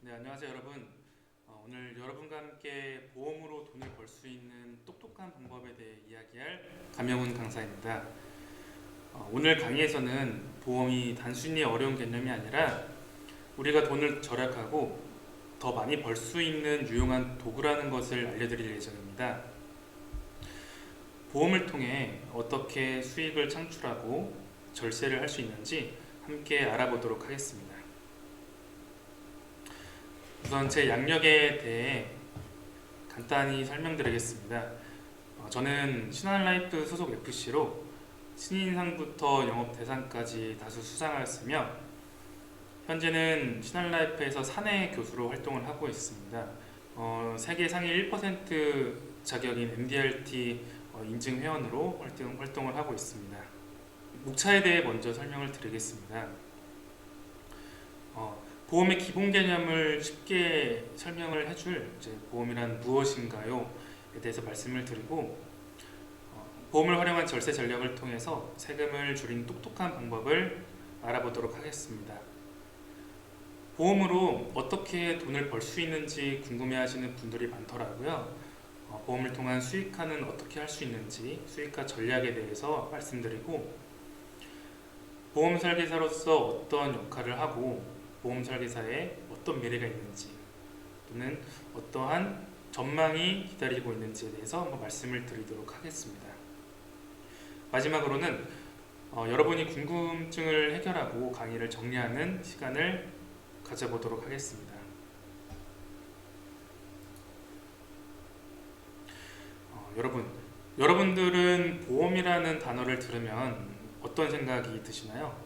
네, 안녕하세요 여러분. 오늘 여러분과 함께 보험으로 돈을 벌 수 있는 똑똑한 방법에 대해 이야기할 감영훈 강사입니다. 오늘 강의에서는 보험이 단순히 어려운 개념이 아니라 우리가 돈을 절약하고 더 많이 벌 수 있는 유용한 도구라는 것을 알려드릴 예정입니다. 보험을 통해 어떻게 수익을 창출하고 절세를 할 수 있는지 함께 알아보도록 하겠습니다. 우선 제 양력에 대해 간단히 설명드리겠습니다. 저는 신한라이프 소속 FC로 신인상부터 영업대상까지 다수 수상하였으며 현재는 신한라이프에서 사내 교수로 활동을 하고 있습니다. 세계 상위 1% 자격인 MDRT 인증 회원으로 활동을 하고 있습니다. 목차에 대해 먼저 설명을 드리겠습니다. 보험의 기본 개념을 쉽게 설명을 해줄 보험이란 무엇인가요? 에 대해서 말씀을 드리고 보험을 활용한 절세 전략을 통해서 세금을 줄이는 똑똑한 방법을 알아보도록 하겠습니다. 보험으로 어떻게 돈을 벌 수 있는지 궁금해하시는 분들이 많더라고요. 보험을 통한 수익화는 어떻게 할 수 있는지 수익화 전략에 대해서 말씀드리고 보험 설계사로서 어떤 역할을 하고 보험 설계사에 어떤 미래가 있는지 또는 어떠한 전망이 기다리고 있는지에 대해서 한번 말씀을 드리도록 하겠습니다. 마지막으로는 여러분이 궁금증을 해결하고 강의를 정리하는 시간을 가져보도록 하겠습니다. 여러분들은 보험이라는 단어를 들으면 어떤 생각이 드시나요?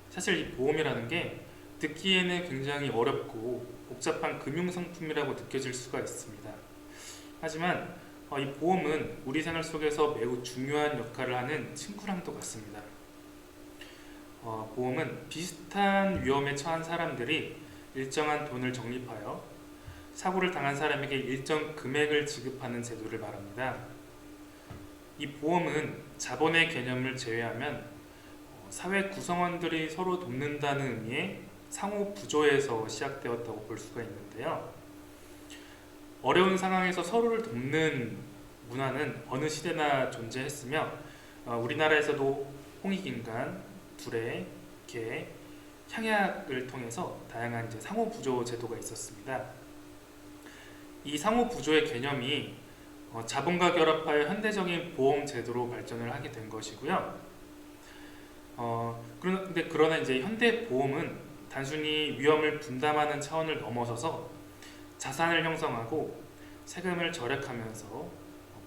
사실 이 보험이라는 게 듣기에는 굉장히 어렵고 복잡한 금융상품이라고 느껴질 수가 있습니다. 하지만 이 보험은 우리 생활 속에서 매우 중요한 역할을 하는 친구랑도 같습니다. 보험은 비슷한 위험에 처한 사람들이 일정한 돈을 적립하여 사고를 당한 사람에게 일정 금액을 지급하는 제도를 말합니다. 이 보험은 자본의 개념을 제외하면 사회 구성원들이 서로 돕는다는 의미의 상호 부조에서 시작되었다고 볼 수가 있는데요. 어려운 상황에서 서로를 돕는 문화는 어느 시대나 존재했으며 우리나라에서도 홍익인간, 두레, 개, 향약을 통해서 다양한 상호 부조 제도가 있었습니다. 이 상호 부조의 개념이 자본과 결합하여 현대적인 보험 제도로 발전을 하게 된 것이고요. 그러나 이제 현대 보험은 단순히 위험을 분담하는 차원을 넘어서서 자산을 형성하고 세금을 절약하면서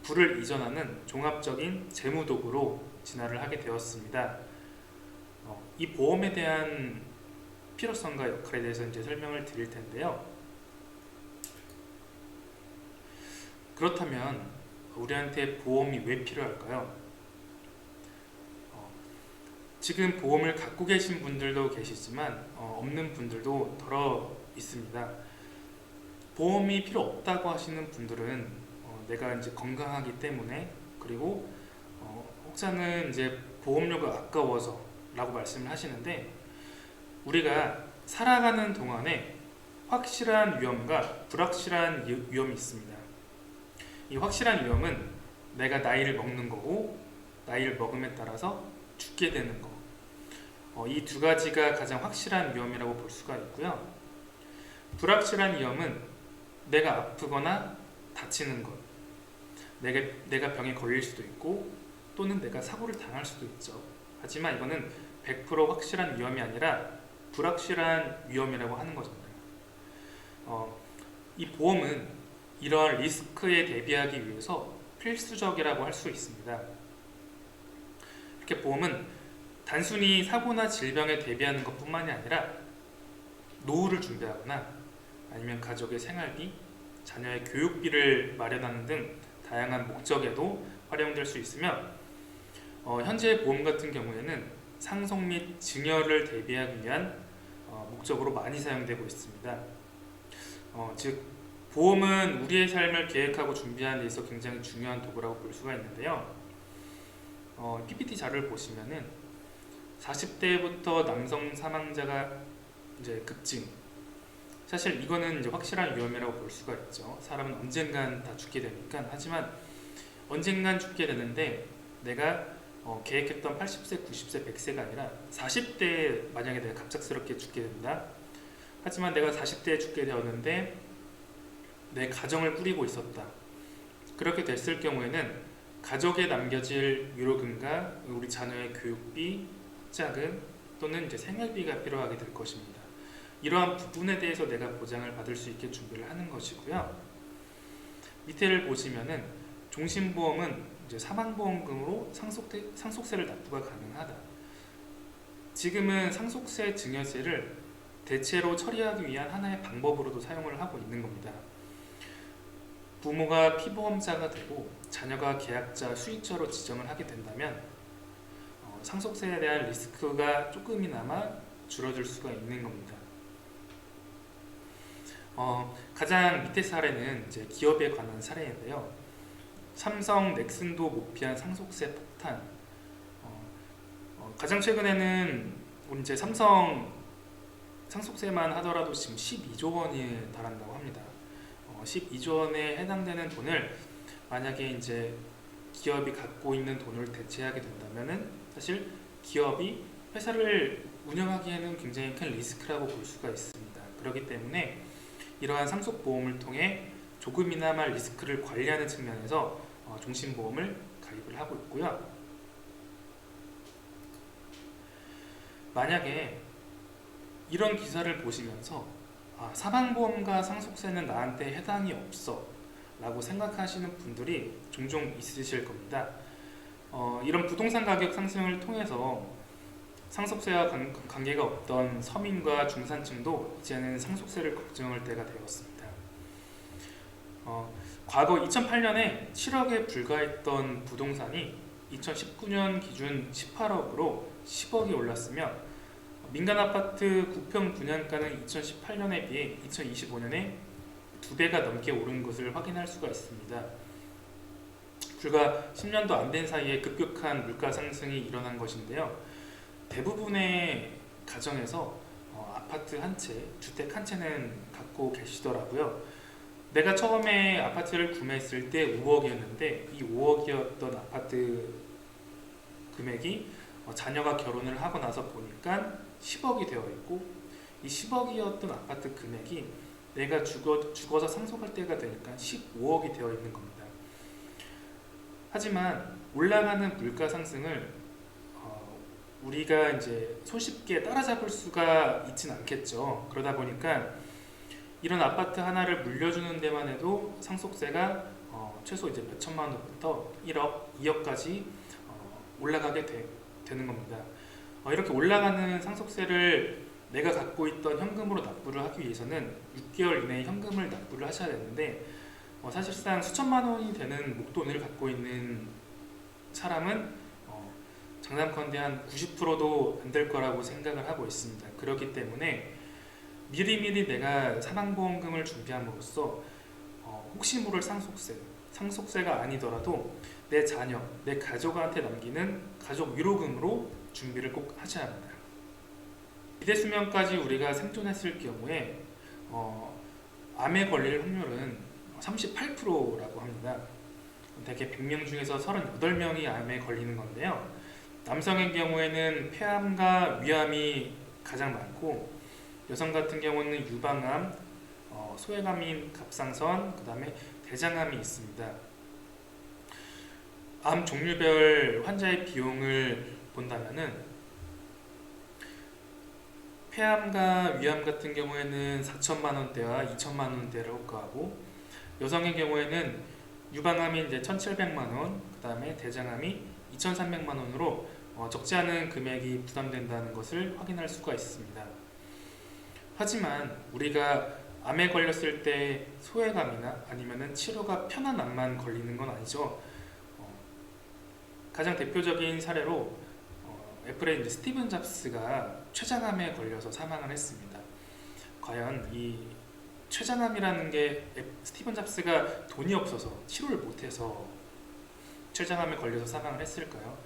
부를 이전하는 종합적인 재무도구로 진화를 하게 되었습니다. 이 보험에 대한 필요성과 역할에 대해서 이제 설명을 드릴 텐데요. 그렇다면 우리한테 보험이 왜 필요할까요? 지금 보험을 갖고 계신 분들도 계시지만 없는 분들도 더러 있습니다. 보험이 필요 없다고 하시는 분들은 내가 이제 건강하기 때문에 그리고 혹자는 이제 보험료가 아까워서 라고 말씀을 하시는데 우리가 살아가는 동안에 확실한 위험과 불확실한 위험이 있습니다. 이 확실한 위험은 내가 나이를 먹는 거고 나이를 먹음에 따라서 죽게 되는 거. 이 두 가지가 가장 확실한 위험이라고 볼 수가 있고요. 불확실한 위험은 내가 아프거나 다치는 것, 내가 병에 걸릴 수도 있고 또는 내가 사고를 당할 수도 있죠. 하지만 이거는 100% 확실한 위험이 아니라 불확실한 위험이라고 하는 거잖아요. 이 보험은 이러한 리스크에 대비하기 위해서 필수적이라고 할 수 있습니다. 이렇게 보험은 단순히 사고나 질병에 대비하는 것뿐만이 아니라 노후를 준비하거나 아니면 가족의 생활비, 자녀의 교육비를 마련하는 등 다양한 목적에도 활용될 수 있으며 현재 보험 같은 경우에는 상속 및 증여를 대비하기 위한 목적으로 많이 사용되고 있습니다. 즉 보험은 우리의 삶을 계획하고 준비하는 데 있어 굉장히 중요한 도구라고 볼 수가 있는데요. PPT 자료를 보시면은 40대부터 남성 사망자가 이제 급증, 사실 이거는 이제 확실한 위험이라고 볼 수가 있죠. 사람은 언젠간 다 죽게 되니까. 하지만 언젠간 죽게 되는데 내가 계획했던 80세, 90세, 100세가 아니라 40대에 만약에 내가 갑작스럽게 죽게 된다. 하지만 내가 40대에 죽게 되었는데 내 가정을 꾸리고 있었다. 그렇게 됐을 경우에는 가족에 남겨질 위로금과 우리 자녀의 교육비, 학자금 또는 이제 생활비가 필요하게 될 것입니다. 이러한 부분에 대해서 내가 보장을 받을 수 있게 준비를 하는 것이고요. 밑에를 보시면은 종신보험은 이제 사망보험금으로 상속세를 납부가 가능하다. 지금은 상속세, 증여세를 대체로 처리하기 위한 하나의 방법으로도 사용을 하고 있는 겁니다. 부모가 피보험자가 되고 자녀가 계약자, 수익자로 지정을 하게 된다면 상속세에 대한 리스크가 조금이나마 줄어들 수가 있는 겁니다. 가장 밑에 사례는 이제 기업에 관한 사례인데요. 삼성, 넥슨도 못 피한 상속세 폭탄. 가장 최근에는 이제 삼성 상속세만 하더라도 지금 12조 원이 달한다고 합니다. 12조 원에 해당되는 돈을 만약에 이제 기업이 갖고 있는 돈을 대체하게 된다면은 사실 기업이 회사를 운영하기에는 굉장히 큰 리스크라고 볼 수가 있습니다. 그렇기 때문에 이러한 상속보험을 통해 조금이나마 리스크를 관리하는 측면에서 종신보험을 가입을 하고 있고요. 만약에 이런 기사를 보시면서 사망보험과 상속세는 나한테 해당이 없어 라고 생각하시는 분들이 종종 있으실 겁니다. 이런 부동산 가격 상승을 통해서 상속세와 관계가 없던 서민과 중산층도 이제는 상속세를 걱정할 때가 되었습니다. 과거 2008년에 7억에 불과했던 부동산이 2019년 기준 18억으로 10억이 올랐으며 민간 아파트 구평 분양가는 2018년에 비해 2025년에 2배가 넘게 오른 것을 확인할 수가 있습니다. 불과 10년도 안 된 사이에 급격한 물가 상승이 일어난 것인데요. 대부분의 가정에서 아파트 한 채, 주택 한 채는 갖고 계시더라고요. 내가 처음에 아파트를 구매했을 때 5억이었는데 이 5억이었던 아파트 금액이 자녀가 결혼을 하고 나서 보니까 10억이 되어 있고 이 10억이었던 아파트 금액이 내가 죽어서 상속할 때가 되니까 15억이 되어 있는 겁니다. 하지만 올라가는 물가 상승을 우리가 이제 손쉽게 따라잡을 수가 있진 않겠죠. 그러다 보니까 이런 아파트 하나를 물려주는 데만 해도 상속세가 최소 이제 몇 천만 원부터 1억, 2억까지 올라가게 되는 겁니다. 이렇게 올라가는 상속세를 내가 갖고 있던 현금으로 납부를 하기 위해서는 6개월 이내에 현금을 납부를 하셔야 되는데 사실상 수천만 원이 되는 목돈을 갖고 있는 사람은 장담컨대 한 90%도 안 될 거라고 생각을 하고 있습니다. 그렇기 때문에 미리미리 내가 사망보험금을 준비함으로써 혹시 모를 상속세가 아니더라도 내 자녀, 내 가족한테 남기는 가족 위로금으로 준비를 꼭 하셔야 합니다. 기대수명까지 우리가 생존했을 경우에 암에 걸릴 확률은 38%라고 합니다. 대개 100명 중에서 38명이 암에 걸리는 건데요. 남성의 경우에는 폐암과 위암이 가장 많고 여성 같은 경우는 유방암, 소외감인 갑상선, 그 다음에 대장암이 있습니다. 암 종류별 환자의 비용을 본다면은 폐암과 위암 같은 경우에는 4천만 원대와 2천만 원대라고 하고 여성의 경우에는 유방암이 이제 1,700만 원, 그 다음에 대장암이 2,300만 원으로 적지 않은 금액이 부담된다는 것을 확인할 수가 있습니다. 하지만 우리가 암에 걸렸을 때 소외감이나 아니면은 치료가 편한 암만 걸리는 건 아니죠. 가장 대표적인 사례로 애플의 이제 스티븐 잡스가 췌장암에 걸려서 사망을 했습니다. 과연 이 췌장암이라는 게 스티븐 잡스가 돈이 없어서 치료를 못해서 췌장암에 걸려서 사망을 했을까요?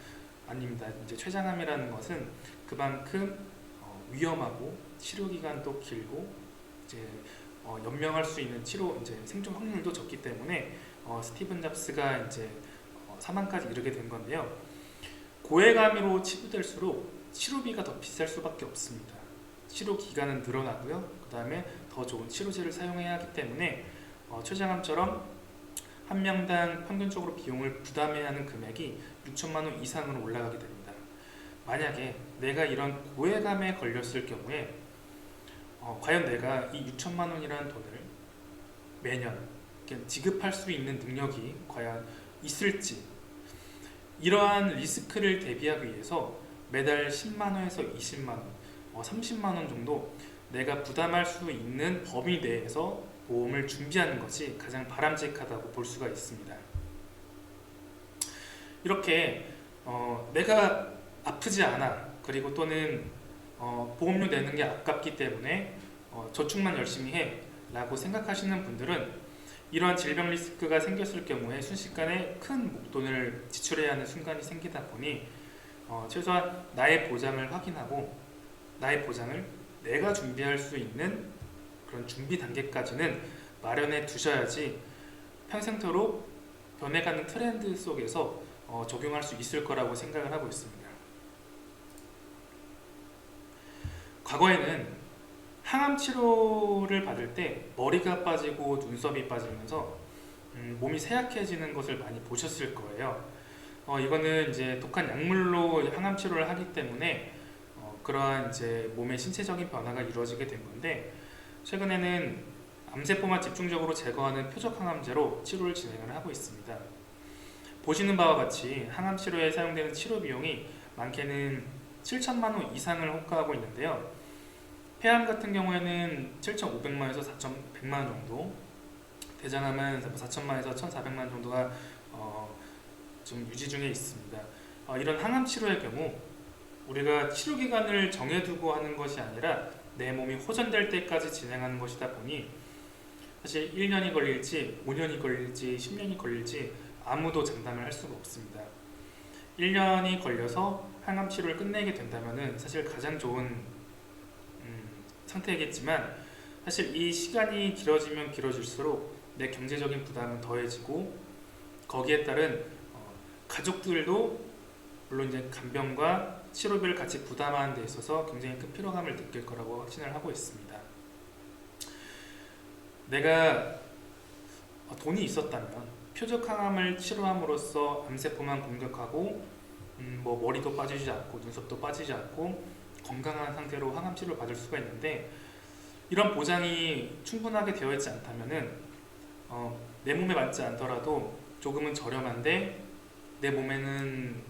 아닙니다. 이제 췌장암이라는 것은 그만큼 위험하고 치료 기간도 길고 이제 연명할 수 있는 치료 이제 생존 확률도 적기 때문에 스티븐 잡스가 이제 사망까지 이르게 된 건데요. 고해감으로 치부될수록 치료비가 더 비쌀 수밖에 없습니다. 치료 기간은 늘어나고요. 그 다음에 더 좋은 치료제를 사용해야 하기 때문에 최장암처럼 한 명당 평균적으로 비용을 부담해야 하는 금액이 6천만 원 이상으로 올라가게 됩니다. 만약에 내가 이런 고해감에 걸렸을 경우에 과연 내가 이 6천만 원이라는 돈을 매년 지급할 수 있는 능력이 과연 있을지, 이러한 리스크를 대비하기 위해서 매달 10만 원에서 20만 원, 30만 원 정도 내가 부담할 수 있는 범위 내에서 보험을 준비하는 것이 가장 바람직하다고 볼 수가 있습니다. 이렇게 내가 아프지 않아, 그리고 또는 보험료 내는 게 아깝기 때문에 저축만 열심히 해 라고 생각하시는 분들은 이러한 질병 리스크가 생겼을 경우에 순식간에 큰 목돈을 지출해야 하는 순간이 생기다 보니 최소한 나의 보장을 확인하고 나의 보장을 내가 준비할 수 있는 그런 준비 단계까지는 마련해 두셔야지 평생토록 변해가는 트렌드 속에서 적용할 수 있을 거라고 생각을 하고 있습니다. 과거에는 항암 치료를 받을 때 머리가 빠지고 눈썹이 빠지면서 몸이 쇠약해지는 것을 많이 보셨을 거예요. 이거는 이제 독한 약물로 항암 치료를 하기 때문에 그러한 이제 몸의 신체적인 변화가 이루어지게 된 건데, 최근에는 암세포만 집중적으로 제거하는 표적 항암제로 치료를 진행을 하고 있습니다. 보시는 바와 같이 항암 치료에 사용되는 치료 비용이 많게는 7천만 원 이상을 호가하고 있는데요. 폐암 같은 경우에는 7,500만 원에서 4,100만 원 정도, 대장암은 4천만 원에서 1,400만 원 정도가 좀 유지 중에 있습니다. 이런 항암 치료의 경우 우리가 치료 기간을 정해두고 하는 것이 아니라 내 몸이 호전될 때까지 진행하는 것이다 보니 사실 1년이 걸릴지 5년이 걸릴지 10년이 걸릴지 아무도 장담을 할 수가 없습니다. 1년이 걸려서 항암 치료를 끝내게 된다면 사실 가장 좋은 상태이겠지만, 사실 이 시간이 길어지면 길어질수록 내 경제적인 부담은 더해지고 거기에 따른 가족들도 물론 이제 간병과 치료비를 같이 부담하는 데 있어서 굉장히 큰 피로감을 느낄 거라고 확신을 하고 있습니다. 내가 돈이 있었다면 표적 항암을 치료함으로써 암세포만 공격하고 뭐 머리도 빠지지 않고 눈썹도 빠지지 않고 건강한 상태로 항암 치료를 받을 수가 있는데, 이런 보장이 충분하게 되어 있지 않다면은 내 몸에 맞지 않더라도 조금은 저렴한데 내 몸에는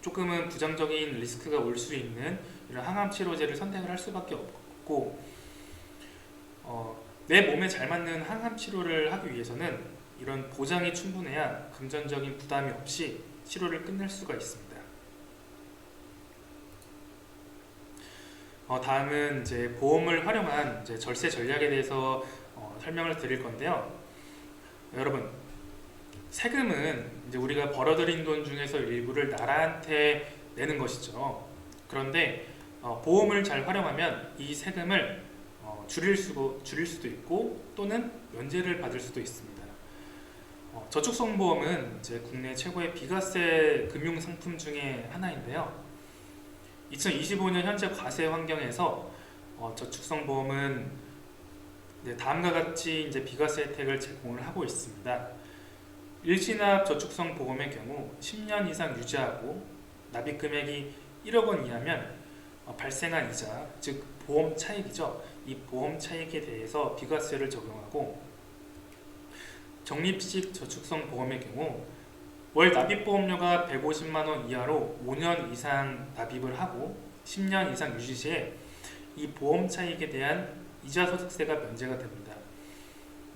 조금은 부정적인 리스크가 올 수 있는 이런 항암 치료제를 선택을 할 수밖에 없고, 내 몸에 잘 맞는 항암 치료를 하기 위해서는 이런 보장이 충분해야 금전적인 부담이 없이 치료를 끝낼 수가 있습니다. 다음은 이제 보험을 활용한 이제 절세 전략에 대해서 설명을 드릴 건데요. 여러분, 세금은 이제 우리가 벌어들인 돈 중에서 일부를 나라한테 내는 것이죠. 그런데 보험을 잘 활용하면 이 세금을 줄일 수도 있고 또는 면제를 받을 수도 있습니다. 저축성보험은 이제 국내 최고의 비과세 금융 상품 중에 하나인데요. 2025년 현재 과세 환경에서 저축성보험은 다음과 같이 이제 비과세 혜택을 제공을 하고 있습니다. 일시납 저축성 보험의 경우 10년 이상 유지하고 납입 금액이 1억 원 이하면 발생한 이자, 즉 보험 차익이죠. 이 보험 차익에 대해서 비과세를 적용하고, 적립식 저축성 보험의 경우 월 납입보험료가 150만 원 이하로 5년 이상 납입을 하고 10년 이상 유지 시에 이 보험 차익에 대한 이자 소득세가 면제가 됩니다.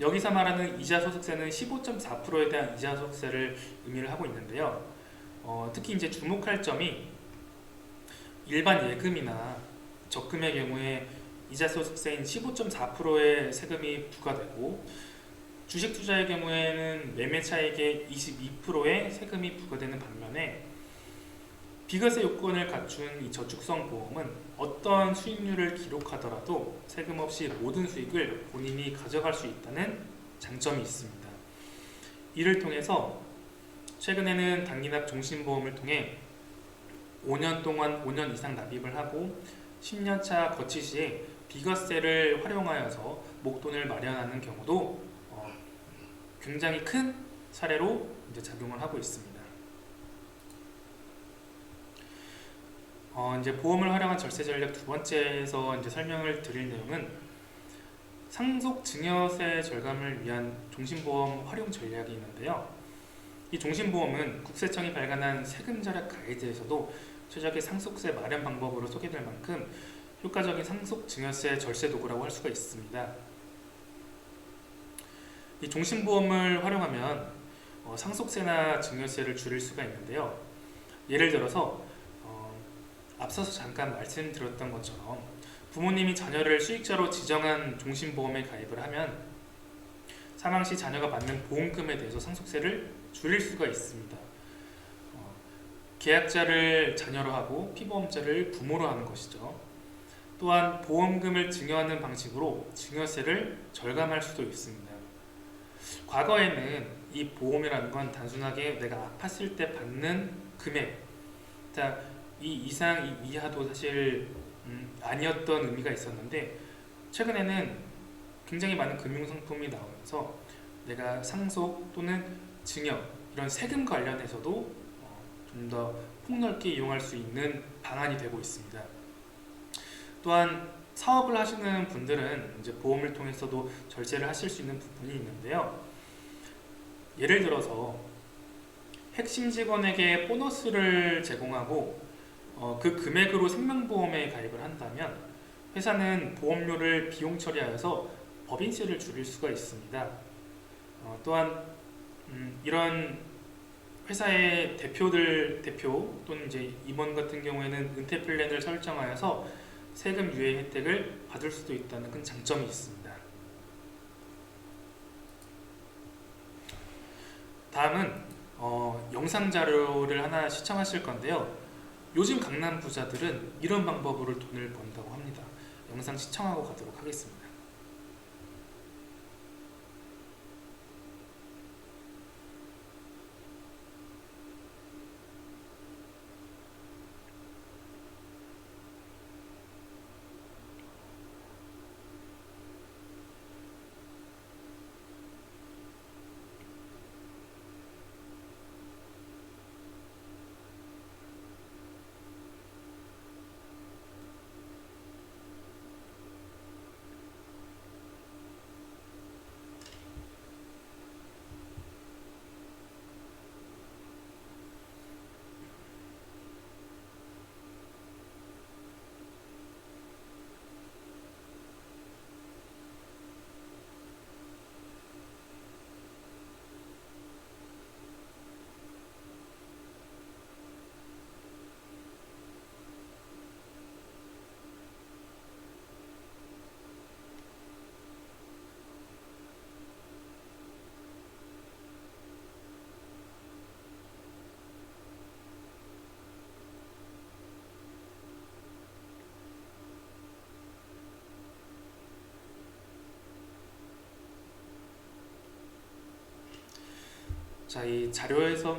여기서 말하는 이자 소득세는 15.4%에 대한 이자 소득세를 의미를 하고 있는데요. 특히 이제 주목할 점이 일반 예금이나 적금의 경우에 이자 소득세인 15.4%의 세금이 부과되고, 주식 투자의 경우에는 매매 차익의 22%의 세금이 부과되는 반면에 비과세 요건을 갖춘 이 저축성 보험은 어떤 수익률을 기록하더라도 세금 없이 모든 수익을 본인이 가져갈 수 있다는 장점이 있습니다. 이를 통해서 최근에는 단기납 종신보험을 통해 5년 동안 5년 이상 납입을 하고 10년차 거치 시에 비과세를 활용하여서 목돈을 마련하는 경우도 굉장히 큰 사례로 이제 작용을 하고 있습니다. 이제 보험을 활용한 절세 전략 두 번째에서 이제 설명을 드릴 내용은 상속 증여세 절감을 위한 종신보험 활용 전략이 있는데요. 이 종신보험은 국세청이 발간한 세금 절약 가이드에서도 최적의 상속세 마련 방법으로 소개될 만큼 효과적인 상속 증여세 절세 도구라고 할 수가 있습니다. 이 종신보험을 활용하면 상속세나 증여세를 줄일 수가 있는데요. 예를 들어서 앞서서 잠깐 말씀드렸던 것처럼 부모님이 자녀를 수익자로 지정한 종신보험에 가입을 하면 사망 시 자녀가 받는 보험금에 대해서 상속세를 줄일 수가 있습니다. 계약자를 자녀로 하고 피보험자를 부모로 하는 것이죠. 또한 보험금을 증여하는 방식으로 증여세를 절감할 수도 있습니다. 과거에는 이 보험이라는 건 단순하게 내가 아팠을 때 받는 금액, 이 이상 이 이하도 사실 아니었던 의미가 있었는데 최근에는 굉장히 많은 금융상품이 나오면서 내가 상속 또는 증여 이런 세금 관련해서도 좀 더 폭넓게 이용할 수 있는 방안이 되고 있습니다. 또한 사업을 하시는 분들은 이제 보험을 통해서도 절세를 하실 수 있는 부분이 있는데요. 예를 들어서 핵심 직원에게 보너스를 제공하고 그 금액으로 생명보험에 가입을 한다면 회사는 보험료를 비용 처리하여서 법인세를 줄일 수가 있습니다. 또한 이런 회사의 대표 또는 이제 임원 같은 경우에는 은퇴 플랜을 설정하여서 세금 유예 혜택을 받을 수도 있다는 큰 장점이 있습니다. 다음은 영상 자료를 하나 시청하실 건데요. 요즘 강남 부자들은 이런 방법으로 돈을 번다고 합니다. 영상 시청하고 가도록 하겠습니다. 자, 이 자료에서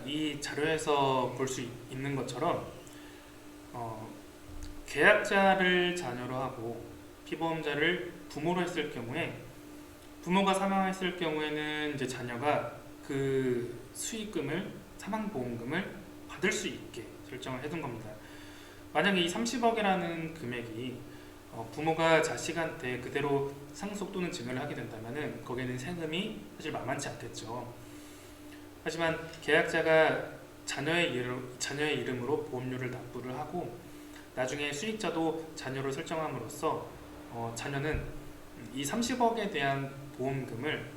이 자료에서 볼 수 있는 것처럼 계약자를 자녀로 하고 피보험자를 부모로 했을 경우에 부모가 사망했을 경우에는 이제 자녀가 그 수익금을 사망보험금을 받을 수 있게 설정을 해둔 겁니다. 만약에 이 30억이라는 금액이 부모가 자식한테 그대로 상속 또는 증여를 하게 된다면은 거기에는 세금이 사실 만만치 않겠죠. 하지만 계약자가 자녀의 이름으로 보험료를 납부를 하고 나중에 수익자도 자녀로 설정함으로써 자녀는 이 30억에 대한 보험금을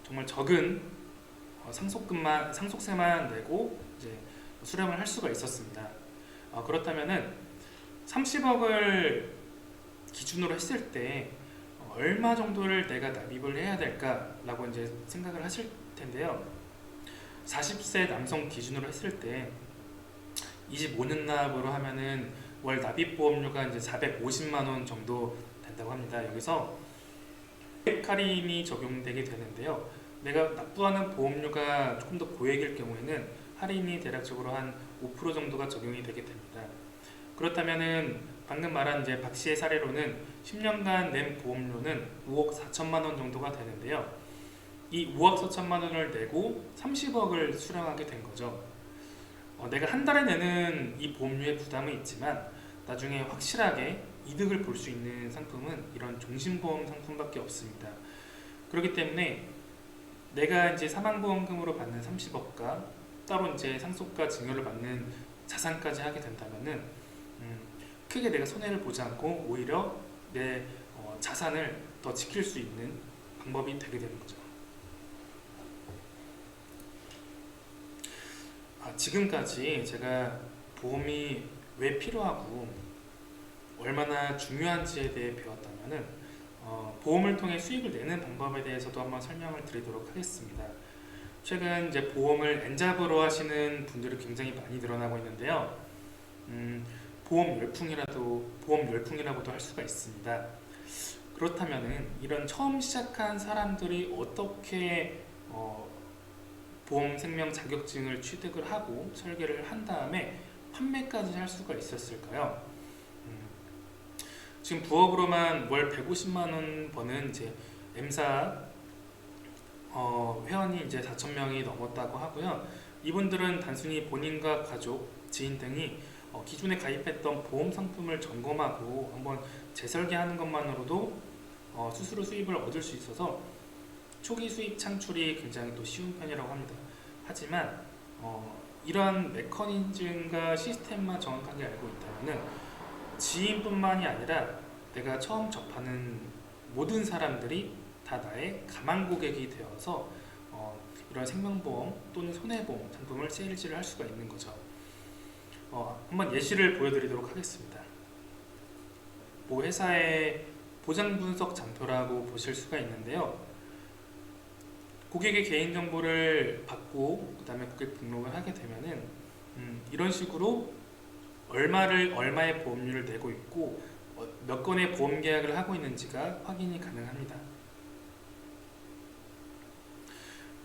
정말 적은 상속세만 내고 이제 수령을 할 수가 있었습니다. 그렇다면은 30억을 기준으로 했을 때 얼마 정도를 내가 납입을 해야 될까라고 이제 생각을 하실 텐데요. 40세 남성 기준으로 했을 때 25년 납으로 하면은 월 납입 보험료가 이제 450만 원 정도 된다고 합니다. 여기서 할인이 적용되게 되는데요. 내가 납부하는 보험료가 조금 더 고액일 경우에는 할인이 대략적으로 한 5% 정도가 적용이 되게 됩니다. 그렇다면은 방금 말한 이제 박 씨의 사례로는 10년간 낸 보험료는 5억 4천만 원 정도가 되는데요. 이 5억 4천만 원을 내고 30억을 수령하게 된 거죠. 내가 한 달에 내는 이 보험료의 부담은 있지만 나중에 확실하게 이득을 볼 수 있는 상품은 이런 종신보험 상품밖에 없습니다. 그렇기 때문에 내가 이제 사망보험금으로 받는 30억과 따로 이제 상속과 증여를 받는 자산까지 하게 된다면은 크게 내가 손해를 보지 않고 오히려 내 자산을 더 지킬 수 있는 방법이 되게 되는 거죠. 지금까지 제가 보험이 왜 필요하고 얼마나 중요한지에 대해 배웠다면은 보험을 통해 수익을 내는 방법에 대해서도 한번 설명을 드리도록 하겠습니다. 최근 이제 보험을 엔잡으로 하시는 분들이 굉장히 많이 늘어나고 있는데요. 보험 열풍이라고도 할 수가 있습니다. 그렇다면은 이런 처음 시작한 사람들이 어떻게 보험 생명 자격증을 취득을 하고 설계를 한 다음에 판매까지 할 수가 있었을까요? 지금 부업으로만 월 150만 원 버는 이제 M사 회원이 이제 4,000명이 넘었다고 하고요. 이분들은 단순히 본인과 가족, 지인 등이 기존에 가입했던 보험 상품을 점검하고 한번 재설계하는 것만으로도 스스로 수입을 얻을 수 있어서 초기 수익 창출이 굉장히 또 쉬운 편이라고 합니다. 하지만 이러한 메커니즘과 시스템만 정확하게 알고 있다면 지인뿐만이 아니라 내가 처음 접하는 모든 사람들이 다 나의 가망 고객이 되어서 이런 생명보험 또는 손해보험 상품을 세일즈를 할 수가 있는 거죠. 한번 예시를 보여드리도록 하겠습니다. 모 회사의 보장 분석 장표라고 보실 수가 있는데요. 고객의 개인정보를 받고 그 다음에 고객 등록을 하게 되면은 이런 식으로 얼마의 보험료를 내고 있고 몇 건의 보험 계약을 하고 있는지가 확인이 가능합니다.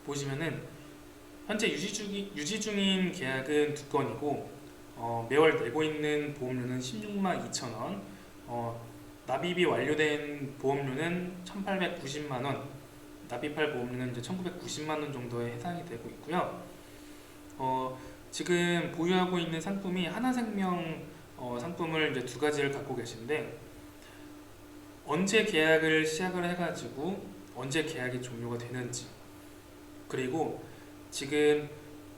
보시면은 현재 유지 중인 계약은 2건이고 매월 내고 있는 보험료는 16만 2천 원, 납입이 완료된 보험료는 1,890만원, 납입할 보험료는 이제 1,990만원 정도에 해당이 되고 있고요. 지금 보유하고 있는 상품이 하나생명 상품을 이제 2가지를 갖고 계신데 언제 계약을 시작을 해가지고 언제 계약이 종료가 되는지, 그리고 지금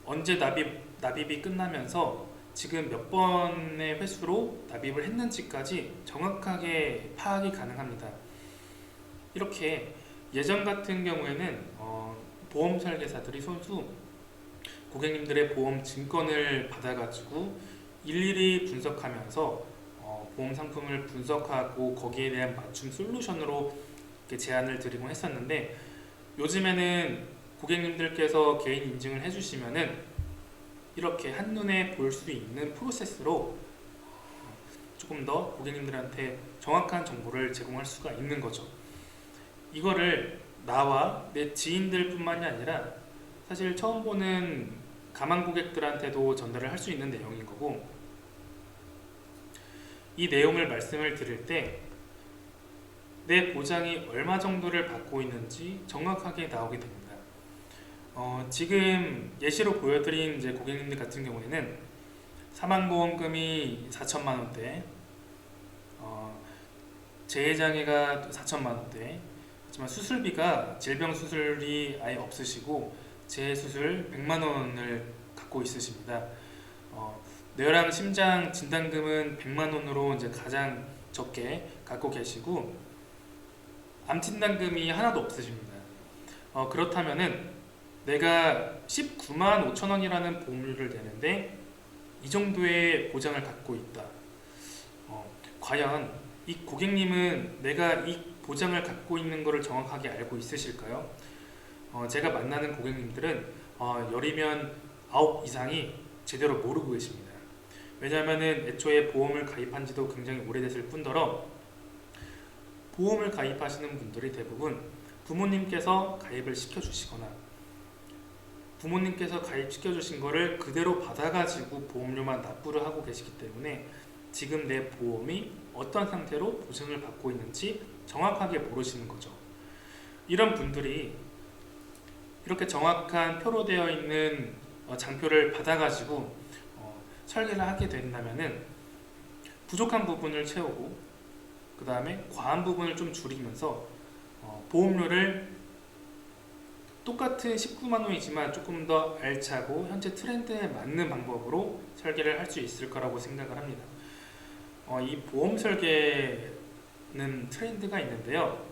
언제 납입이 끝나면서 지금 몇 번의 횟수로 납입을 했는지까지 정확하게 파악이 가능합니다. 이렇게 예전 같은 경우에는 보험 설계사들이 손수 고객님들의 보험 증권을 받아가지고 일일이 분석하면서 보험 상품을 분석하고 거기에 대한 맞춤 솔루션으로 이렇게 제안을 드리곤 했었는데, 요즘에는 고객님들께서 개인 인증을 해주시면은 이렇게 한눈에 볼 수 있는 프로세스로 조금 더 고객님들한테 정확한 정보를 제공할 수가 있는 거죠. 이거를 나와 내 지인들 뿐만이 아니라 사실 처음 보는 가망 고객들한테도 전달을 할 수 있는 내용인 거고, 이 내용을 말씀을 드릴 때 내 보장이 얼마 정도를 받고 있는지 정확하게 나오게 됩니다. 지금 예시로 보여드린 이제 고객님들 같은 경우에는 사망보험금이 4천만 원대, 재해장애가 4천만 원대, 하지만 수술비가 질병 수술이 아예 없으시고 재해수술 100만 원을 갖고 있으십니다. 뇌랑 심장 진단금은 100만 원으로 이제 가장 적게 갖고 계시고, 암 진단금이 하나도 없으십니다. 그렇다면은 내가 19만 5천 원이라는 보험료를 내는데 이 정도의 보장을 갖고 있다. 과연 이 고객님은 내가 이 보장을 갖고 있는 것을 정확하게 알고 있으실까요? 제가 만나는 고객님들은 열이면 9 이상이 제대로 모르고 계십니다. 왜냐하면 애초에 보험을 가입한 지도 굉장히 오래됐을 뿐더러 보험을 가입하시는 분들이 대부분 부모님께서 가입을 시켜주시거나 부모님께서 가입시켜 주신 거를 그대로 받아가지고 보험료만 납부를 하고 계시기 때문에 지금 내 보험이 어떤 상태로 보증을 받고 있는지 정확하게 모르시는 거죠. 이런 분들이 이렇게 정확한 표로 되어 있는 장표를 받아가지고 설계를 하게 된다면은 부족한 부분을 채우고 그 다음에 과한 부분을 좀 줄이면서 보험료를 똑같은 19만 원이지만 조금 더 알차고 현재 트렌드에 맞는 방법으로 설계를 할 수 있을 거라고 생각을 합니다. 이 보험 설계는 트렌드가 있는데요.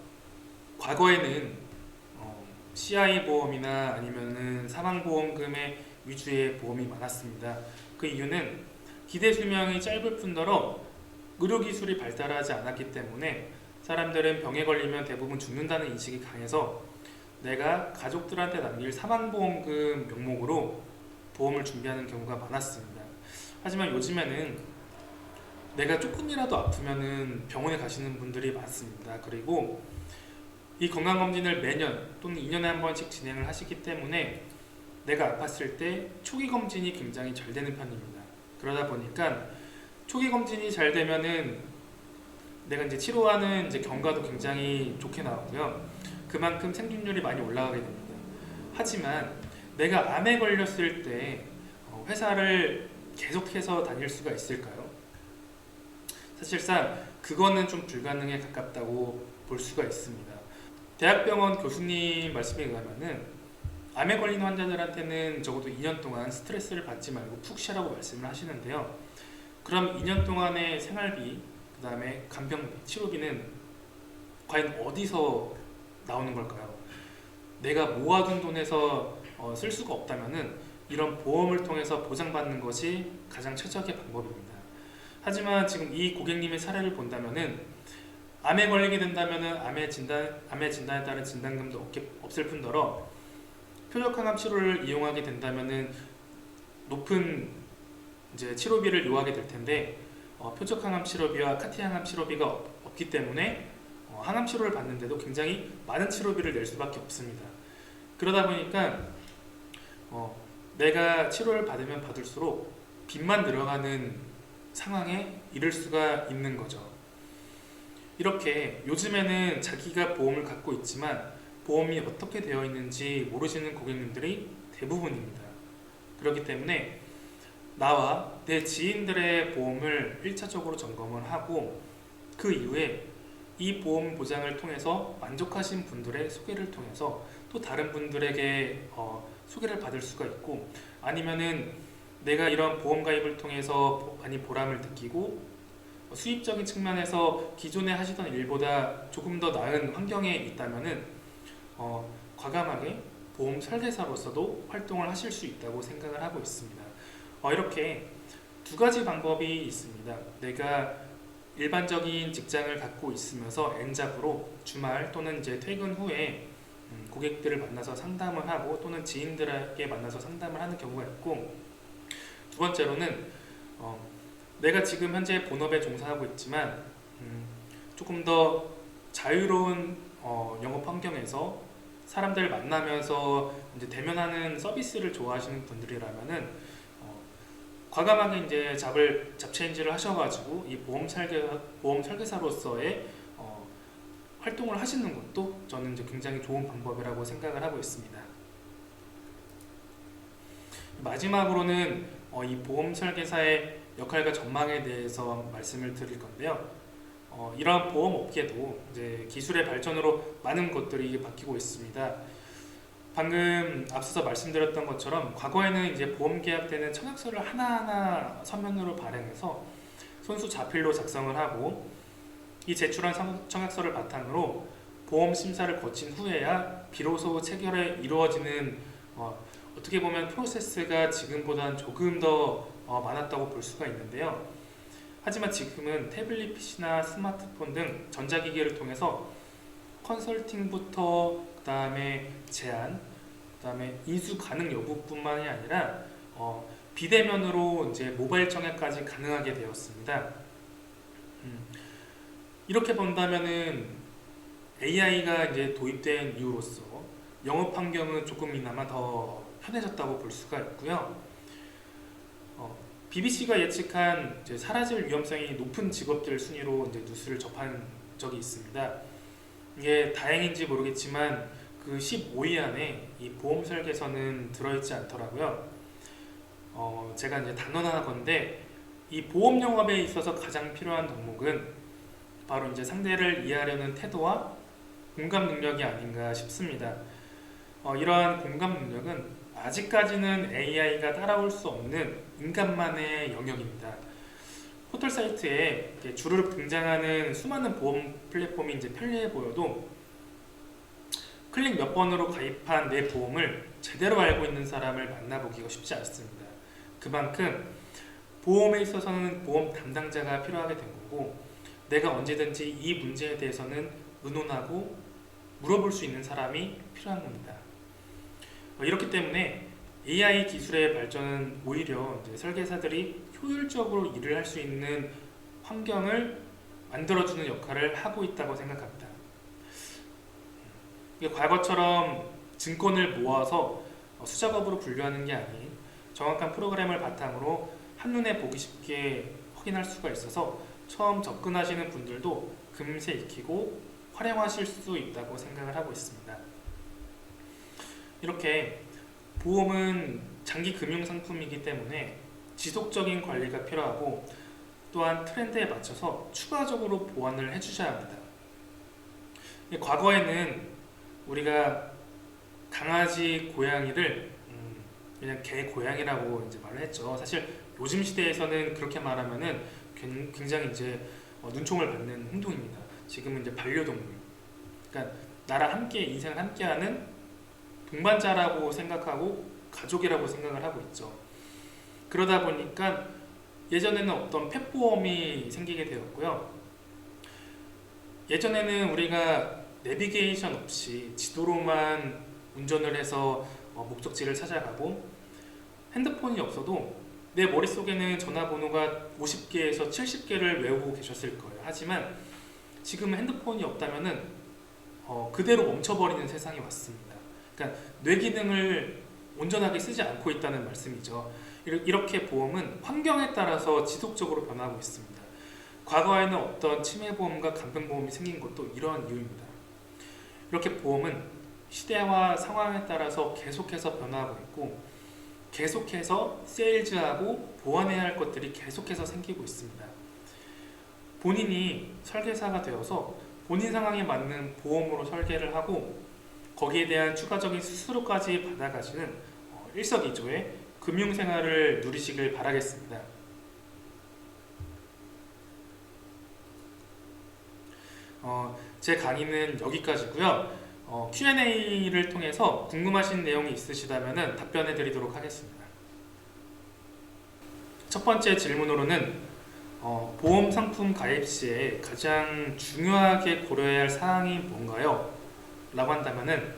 과거에는 CI 보험이나 아니면은 사망보험금의 위주의 보험이 많았습니다. 그 이유는 기대 수명이 짧을 뿐더러 의료기술이 발달하지 않았기 때문에 사람들은 병에 걸리면 대부분 죽는다는 인식이 강해서 내가 가족들한테 남길 사망보험금 명목으로 보험을 준비하는 경우가 많았습니다. 하지만 요즘에는 내가 조금이라도 아프면은 병원에 가시는 분들이 많습니다. 그리고 이 건강검진을 매년 또는 2년에 한 번씩 진행을 하시기 때문에 내가 아팠을 때 초기 검진이 굉장히 잘 되는 편입니다. 그러다 보니까 초기 검진이 잘 되면은 내가 이제 치료하는 경과도 굉장히 좋게 나오고요. 그만큼 생존율이 많이 올라가게 됩니다. 하지만 내가 암에 걸렸을 때 회사를 계속해서 다닐 수가 있을까요? 사실상 그거는 좀 불가능에 가깝다고 볼 수가 있습니다. 대학병원 교수님 말씀에 의하면은 암에 걸린 환자들한테는 적어도 2년 동안 스트레스를 받지 말고 푹 쉬라고 말씀을 하시는데요. 그럼 2년 동안의 생활비, 그 다음에 간병비, 치료비는 과연 어디서 나오는 걸까요? 내가 모아둔 돈에서 쓸 수가 없다면은 이런 보험을 통해서 보장받는 것이 가장 최적의 방법입니다. 하지만 지금 이 고객님의 사례를 본다면은 암에 걸리게 된다면은 암의 진단에 따른 진단금도 없을 뿐더러 표적항암 치료를 이용하게 된다면은 높은 치료비를 요하게 될 텐데 표적항암 치료비와 카티항암 치료비가 없기 때문에 항암 치료를 받는데도 굉장히 많은 치료비를 낼 수밖에 없습니다. 그러다 보니까 내가 치료를 받으면 받을수록 빚만 늘어가는 상황에 이를 수가 있는 거죠. 이렇게 요즘에는 자기가 보험을 갖고 있지만 보험이 어떻게 되어 있는지 모르시는 고객님들이 대부분입니다. 그렇기 때문에 나와 내 지인들의 보험을 1차적으로 점검을 하고 그 이후에 이 보험 보장을 통해서 만족하신 분들의 소개를 통해서 또 다른 분들에게 소개를 받을 수가 있고, 아니면은 내가 이런 보험 가입을 통해서 많이 보람을 느끼고 수입적인 측면에서 기존에 하시던 일보다 조금 더 나은 환경에 있다면은 과감하게 보험 설계사로서도 활동을 하실 수 있다고 생각을 하고 있습니다. 이렇게 두 가지 방법이 있습니다. 내가 일반적인 직장을 갖고 있으면서 N잡으로 주말 또는 퇴근 후에 고객들을 만나서 상담을 하고 또는 지인들에게 만나서 상담을 하는 경우가 있고, 두 번째로는 내가 지금 현재 본업에 종사하고 있지만 조금 더 자유로운 영업 환경에서 사람들을 만나면서 대면하는 서비스를 좋아하시는 분들이라면은 과감하게 잡체인지를 하셔가지고 이 보험 설계사로서의 활동을 하시는 것도 저는 굉장히 좋은 방법이라고 생각을 하고 있습니다. 마지막으로는 이 보험 설계사의 역할과 전망에 대해서 말씀을 드릴 건데요. 이러한 보험 업계도 기술의 발전으로 많은 것들이 바뀌고 있습니다. 방금 앞서서 말씀드렸던 것처럼 과거에는 보험 계약 때는 청약서를 하나하나 서면으로 발행해서 손수 자필로 작성을 하고 이 제출한 청약서를 바탕으로 보험 심사를 거친 후에야 비로소 체결에 이루어지는 어떻게 보면 프로세스가 지금보다는 조금 더 많았다고 볼 수가 있는데요. 하지만 지금은 태블릿 PC나 스마트폰 등 전자기기를 통해서 컨설팅부터 그 다음에 제안, 그 다음에 인수 가능 여부뿐만이 아니라 비대면으로 이제 모바일 청약까지 가능하게 되었습니다. 이렇게 본다면은 AI가 이제 도입된 이후로서 영업 환경은 조금이나마 더 편해졌다고 볼 수가 있고요. BBC가 예측한 이제 사라질 위험성이 높은 직업들 순위로 이제 뉴스를 접한 적이 있습니다. 이게 다행인지 모르겠지만 그 15위 안에 이 보험 설계서는 들어있지 않더라고요. 제가 이제 단언하건대 이 보험 영업에 있어서 가장 필요한 덕목은 바로 이제 상대를 이해하려는 태도와 공감 능력이 아닌가 싶습니다. 이러한 공감 능력은 아직까지는 AI가 따라올 수 없는 인간만의 영역입니다. 포털 사이트에 주로 등장하는 수많은 보험 플랫폼이 이제 편리해 보여도 클릭 몇 번으로 가입한 내 보험을 제대로 알고 있는 사람을 만나보기가 쉽지 않습니다. 그만큼 보험에 있어서는 보험 담당자가 필요하게 된 거고, 내가 언제든지 이 문제에 대해서는 의논하고 물어볼 수 있는 사람이 필요한 겁니다. 이렇기 때문에 AI 기술의 발전은 오히려 이제 설계사들이 효율적으로 일을 할 수 있는 환경을 만들어주는 역할을 하고 있다고 생각합니다. 과거처럼 증권을 모아서 수작업으로 분류하는 게 아닌 정확한 프로그램을 바탕으로 한눈에 보기 쉽게 확인할 수가 있어서 처음 접근하시는 분들도 금세 익히고 활용하실 수 있다고 생각을 하고 있습니다. 이렇게 보험은 장기 금융 상품이기 때문에 지속적인 관리가 필요하고, 또한 트렌드에 맞춰서 추가적으로 보완을 해주셔야 합니다. 과거에는 우리가 강아지, 고양이를 그냥 개, 고양이라고 이제 말을 했죠. 사실 요즘 시대에서는 그렇게 말하면은 굉장히 이제 눈총을 받는 행동입니다. 지금은 이제 반려동물, 그러니까 나랑 함께 인생을 함께하는 동반자라고 생각하고 가족이라고 생각을 하고 있죠. 그러다 보니까 예전에는 어떤 펫보험이 생기게 되었고요. 예전에는 우리가 내비게이션 없이 지도로만 운전을 해서 목적지를 찾아가고, 핸드폰이 없어도 내 머릿속에는 전화번호가 50개에서 70개를 외우고 계셨을 거예요. 하지만 지금은 핸드폰이 없다면은 그대로 멈춰버리는 세상이 왔습니다. 그러니까 뇌 기능을 온전하게 쓰지 않고 있다는 말씀이죠. 이렇게 보험은 환경에 따라서 지속적으로 변하고 있습니다. 과거에는 어떤 치매보험과 간병보험이 생긴 것도 이러한 이유입니다. 이렇게 보험은 시대와 상황에 따라서 계속해서 변화하고 있고, 계속해서 세일즈하고 보완해야 할 것들이 계속해서 생기고 있습니다. 본인이 설계사가 되어서 본인 상황에 맞는 보험으로 설계를 하고 거기에 대한 추가적인 수수료까지 받아가시는 일석이조의 금융생활을 누리시길 바라겠습니다. 제 강의는 여기까지고요. Q&A를 통해서 궁금하신 내용이 있으시다면 답변해 드리도록 하겠습니다. 첫 번째 질문으로는 보험 상품 가입 시에 가장 중요하게 고려해야 할 사항이 뭔가요? 라고 한다면은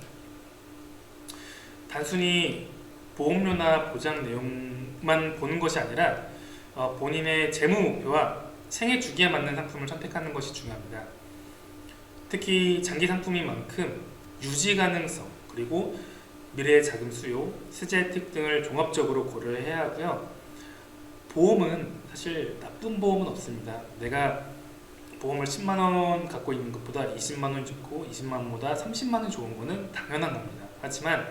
단순히 보험료나 보장 내용만 보는 것이 아니라 본인의 재무 목표와 생애 주기에 맞는 상품을 선택하는 것이 중요합니다. 특히 장기 상품인 만큼 유지 가능성, 그리고 미래의 자금 수요, 세제 혜택 등을 종합적으로 고려해야 하고요. 보험은 사실 나쁜 보험은 없습니다. 내가 보험을 10만원 갖고 있는 것보다 20만원이 좋고 20만원보다 30만원이 좋은 거는 당연한 겁니다. 하지만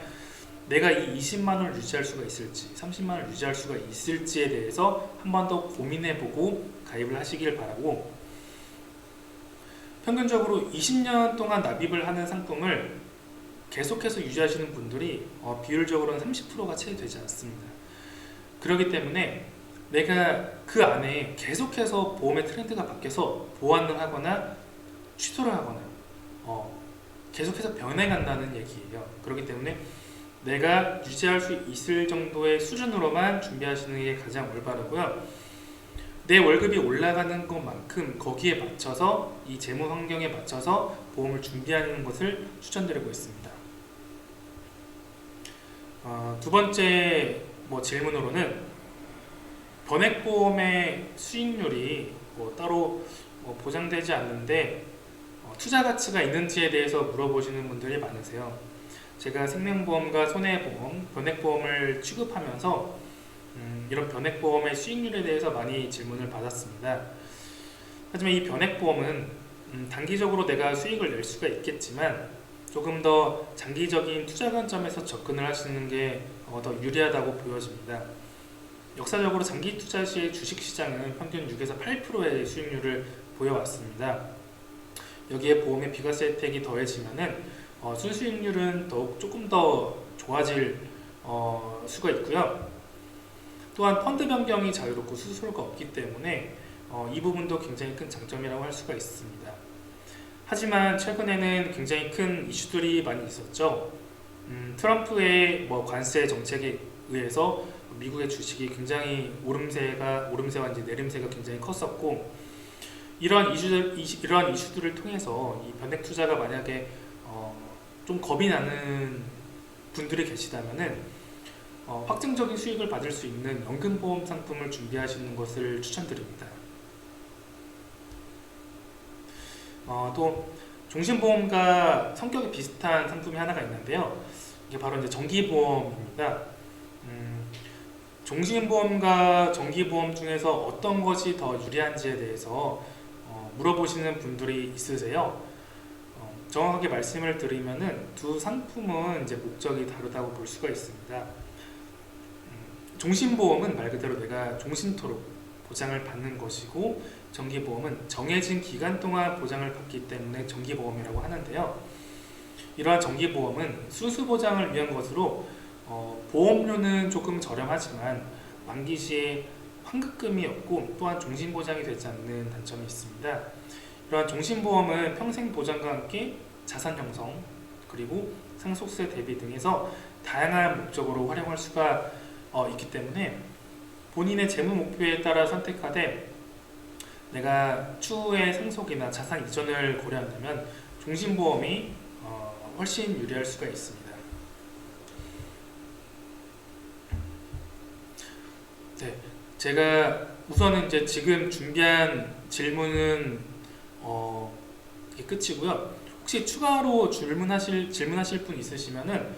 내가 이 20만원을 유지할 수가 있을지 30만원을 유지할 수가 있을지에 대해서 한 번 더 고민해보고 가입을 하시길 바라고, 평균적으로 20년 동안 납입을 하는 상품을 계속해서 유지하시는 분들이 비율적으로는 30%가 채 되지 않습니다. 그렇기 때문에 내가 그 안에 계속해서 보험의 트렌드가 바뀌어서 보완을 하거나 취소를 하거나 계속해서 변해간다는 얘기예요. 그렇기 때문에 내가 유지할 수 있을 정도의 수준으로만 준비하시는 게 가장 올바르고요. 내 월급이 올라가는 것만큼 거기에 맞춰서 이 재무 환경에 맞춰서 보험을 준비하는 것을 추천드리고 있습니다. 두 번째 질문으로는 변액보험의 수익률이 따로 보장되지 않는데 투자 가치가 있는지에 대해서 물어보시는 분들이 많으세요. 제가 생명보험과 손해보험, 변액보험을 취급하면서 이런 변액보험의 수익률에 대해서 많이 질문을 받았습니다. 하지만 이 변액보험은 단기적으로 내가 수익을 낼 수가 있겠지만 조금 더 장기적인 투자 관점에서 접근을 하시는 게 더 유리하다고 보여집니다. 역사적으로 장기 투자 시의 주식시장은 평균 6에서 8%의 수익률을 보여왔습니다. 여기에 보험의 비과세 혜택이 더해지면은 순수익률은 더욱 조금 더 좋아질 수가 있고요. 또한 펀드 변경이 자유롭고 수수료가 없기 때문에 이 부분도 굉장히 큰 장점이라고 할 수가 있습니다. 하지만 최근에는 굉장히 큰 이슈들이 많이 있었죠. 트럼프의 관세 정책에 의해서 미국의 주식이 굉장히 오름세와 이제 내림세가 굉장히 컸었고, 이러한 이슈들을 통해서 이 변액 투자가 만약에 좀 겁이 나는 분들이 계시다면은 확정적인 수익을 받을 수 있는 연금보험 상품을 준비하시는 것을 추천드립니다. 또 종신보험과 성격이 비슷한 상품이 하나가 있는데요. 이게 바로 이제 정기보험입니다. 종신보험과 정기보험 중에서 어떤 것이 더 유리한지에 대해서 물어보시는 분들이 있으세요. 정확하게 말씀을 드리면은 두 상품은 이제 목적이 다르다고 볼 수가 있습니다. 종신보험은 말 그대로 내가 종신토록 보장을 받는 것이고, 정기보험은 정해진 기간 동안 보장을 받기 때문에 정기보험이라고 하는데요. 이러한 정기보험은 순수보장을 위한 것으로 보험료는 조금 저렴하지만 만기 시에 환급금이 없고 또한 종신보장이 되지 않는 단점이 있습니다. 이러한 종신보험은 평생 보장과 함께 자산 형성 그리고 상속세 대비 등에서 다양한 목적으로 활용할 수가 있기 때문에 본인의 재무 목표에 따라 선택하되 내가 추후에 상속이나 자산 이전을 고려한다면 종신보험이 훨씬 유리할 수가 있습니다. 네, 제가 우선은 이제 지금 준비한 질문은 이게 끝이고요. 혹시 추가로 질문하실 분 있으시면은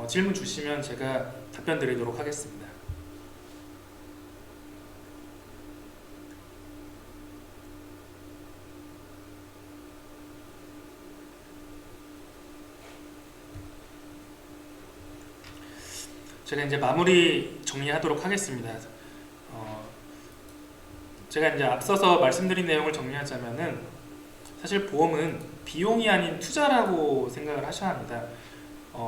질문 주시면 제가 답변 드리도록 하겠습니다. 제가 이제 마무리 정리하도록 하겠습니다. 제가 이제 앞서서 말씀드린 내용을 정리하자면은 사실 보험은 비용이 아닌 투자라고 생각을 하셔야 합니다.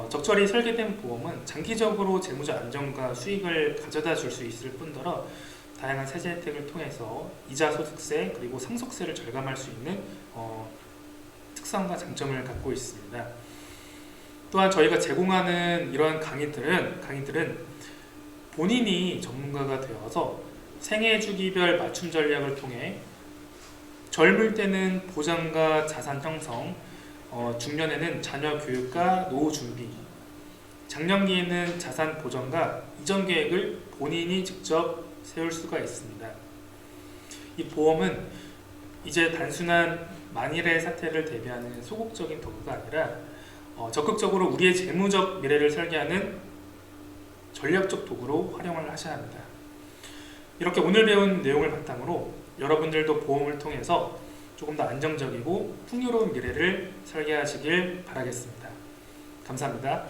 적절히 설계된 보험은 장기적으로 재무적 안정과 수익을 가져다 줄 수 있을 뿐더러 다양한 세제 혜택을 통해서 이자 소득세 그리고 상속세를 절감할 수 있는 특성과 장점을 갖고 있습니다. 또한 저희가 제공하는 이러한 강의들은 본인이 전문가가 되어서 생애 주기별 맞춤 전략을 통해 젊을 때는 보장과 자산 형성, 중년에는 자녀 교육과 노후 준비, 장년기에는 자산 보전과 이전 계획을 본인이 직접 세울 수가 있습니다. 이 보험은 이제 단순한 만일의 사태를 대비하는 소극적인 도구가 아니라 적극적으로 우리의 재무적 미래를 설계하는 전략적 도구로 활용을 하셔야 합니다. 이렇게 오늘 배운 내용을 바탕으로 여러분들도 보험을 통해서 조금 더 안정적이고 풍요로운 미래를 설계하시길 바라겠습니다. 감사합니다.